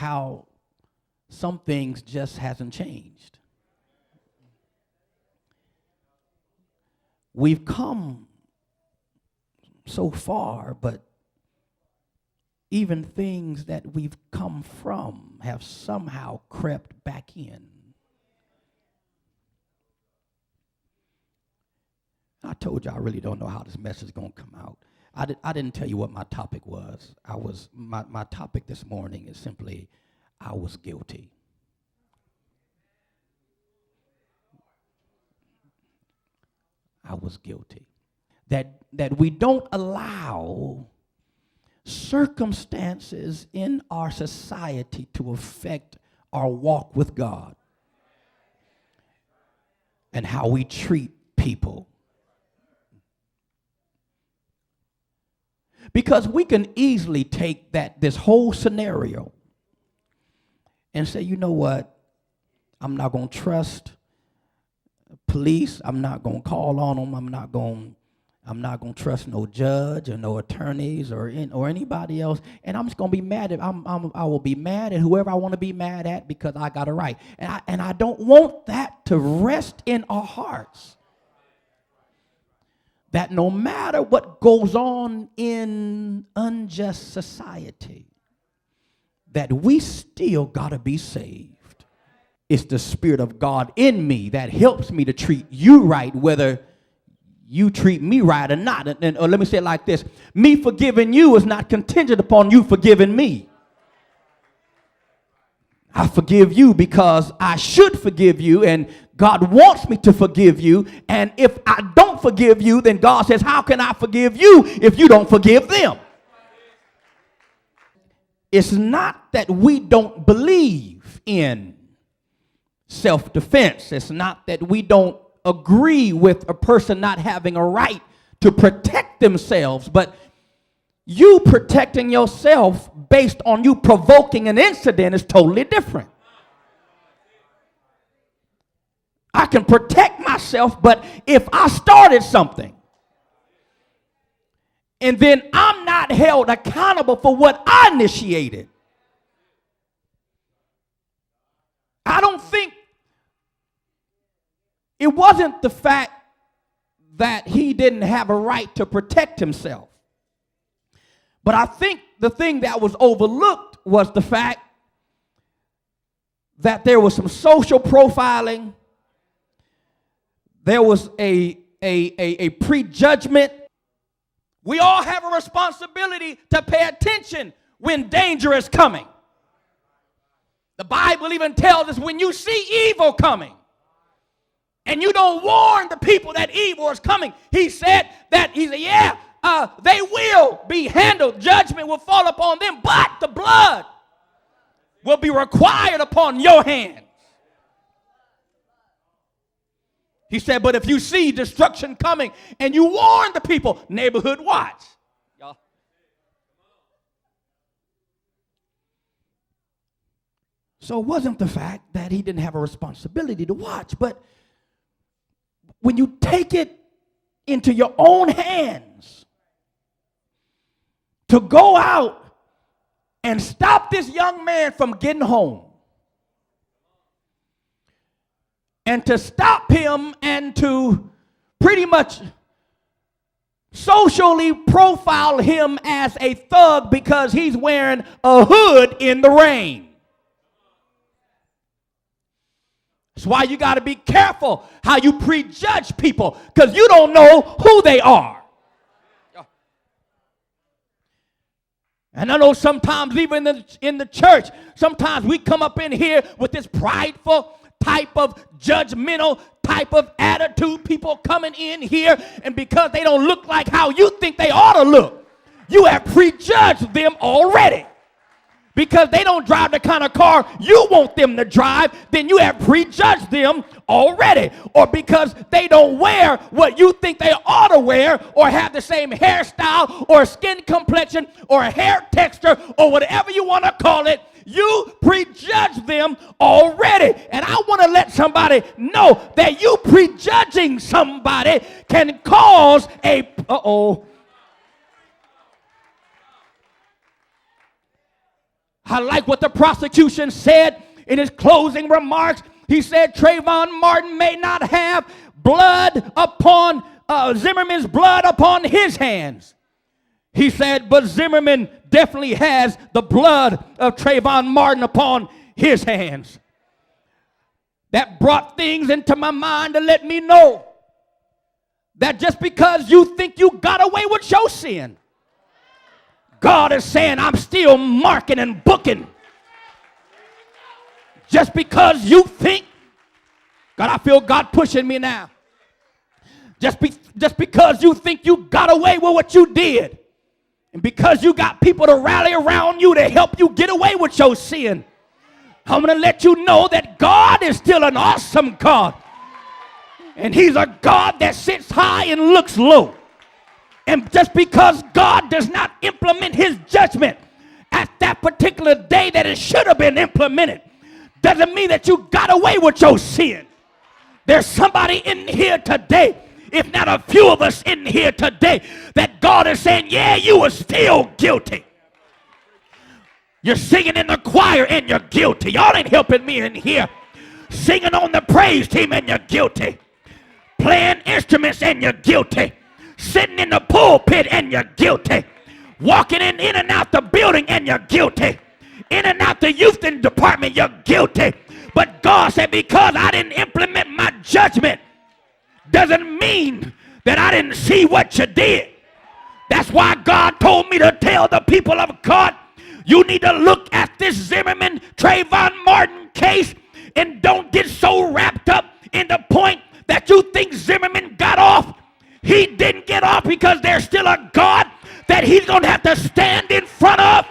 how some things just hasn't changed. We've come so far, but even things that we've come from have somehow crept back in. I told you I really don't know how this message is going to come out. I didn't tell you what my topic was. My topic this morning is simply, I was guilty. I was guilty. That we don't allow circumstances in our society to affect our walk with God and how we treat people. Because we can easily take this whole scenario and say, you know what, I'm not going to trust police. I'm not going to call on them. I'm not going to trust no judge or no attorneys or anybody else. And I'm just going to be mad at I will be mad at whoever I want to be mad at because I got it right. And I don't want that to rest in our hearts. That no matter what goes on in unjust society, that we still got to be saved. It's the Spirit of God in me that helps me to treat you right, whether you treat me right or not. Or let me say it like this. Me forgiving you is not contingent upon you forgiving me. I forgive you because I should forgive you, and God wants me to forgive you. And if I don't forgive you, then God says, how can I forgive you if you don't forgive them? It's not that we don't believe in self-defense. It's not that we don't agree with a person not having a right to protect themselves, but you protecting yourself based on you provoking an incident is totally different. I can protect myself, but if I started something and then I'm not held accountable for what I initiated, I don't think it wasn't the fact that he didn't have a right to protect himself. But I think the thing that was overlooked was the fact that there was some social profiling. There was a prejudgment. We all have a responsibility to pay attention when danger is coming. The Bible even tells us when you see evil coming and you don't warn the people that evil is coming, he said, they will be handled. Judgment will fall upon them, but the blood will be required upon your hands. He said, but if you see destruction coming and you warn the people, neighborhood watch. Y'all. So it wasn't the fact that he didn't have a responsibility to watch, but when you take it into your own hands to go out and stop this young man from getting home, and to stop him and to pretty much socially profile him as a thug because he's wearing a hood in the rain. That's why you got to be careful how you prejudge people, because you don't know who they are. And I know sometimes even in the church, sometimes we come up in here with this prideful type of judgmental type of attitude. People coming in here, and because they don't look like how you think they ought to look, you have prejudged them already. Because they don't drive the kind of car you want them to drive, then you have prejudged them already. Or because they don't wear what you think they ought to wear, or have the same hairstyle or skin complexion or hair texture or whatever you want to call it, you prejudge them already. And I want to let somebody know that you prejudging somebody can cause a I like what the prosecution said in his closing remarks. He said Trayvon Martin may not have blood upon Zimmerman's blood upon his hands. He said, but Zimmerman definitely has the blood of Trayvon Martin upon his hands. That brought things into my mind to let me know that just because you think you got away with your sin, God is saying, I'm still marking and booking. Just because you think, God, I feel God pushing me now. Just because you think you got away with what you did, and because you got people to rally around you to help you get away with your sin, I'm going to let you know that God is still an awesome God. And he's a God that sits high and looks low. And just because God does not implement his judgment at that particular day that it should have been implemented, doesn't mean that you got away with your sin. There's somebody in here today, if not a few of us in here today, that God is saying, yeah, you were still guilty. You're singing in the choir and you're guilty. Y'all ain't helping me in here. Singing on the praise team and you're guilty. Playing instruments and you're guilty. Sitting in the pulpit and you're guilty. Walking in and out the building and you're guilty. In and out the youth department, you're guilty. But God said, because I didn't implement my judgment, doesn't mean that I didn't see what you did. That's why God told me to tell the people of God, you need to look at this Zimmerman, Trayvon Martin case and don't get so wrapped up in the point that you think Zimmerman got off. He didn't get off because there's still a God that he's going to have to stand in front of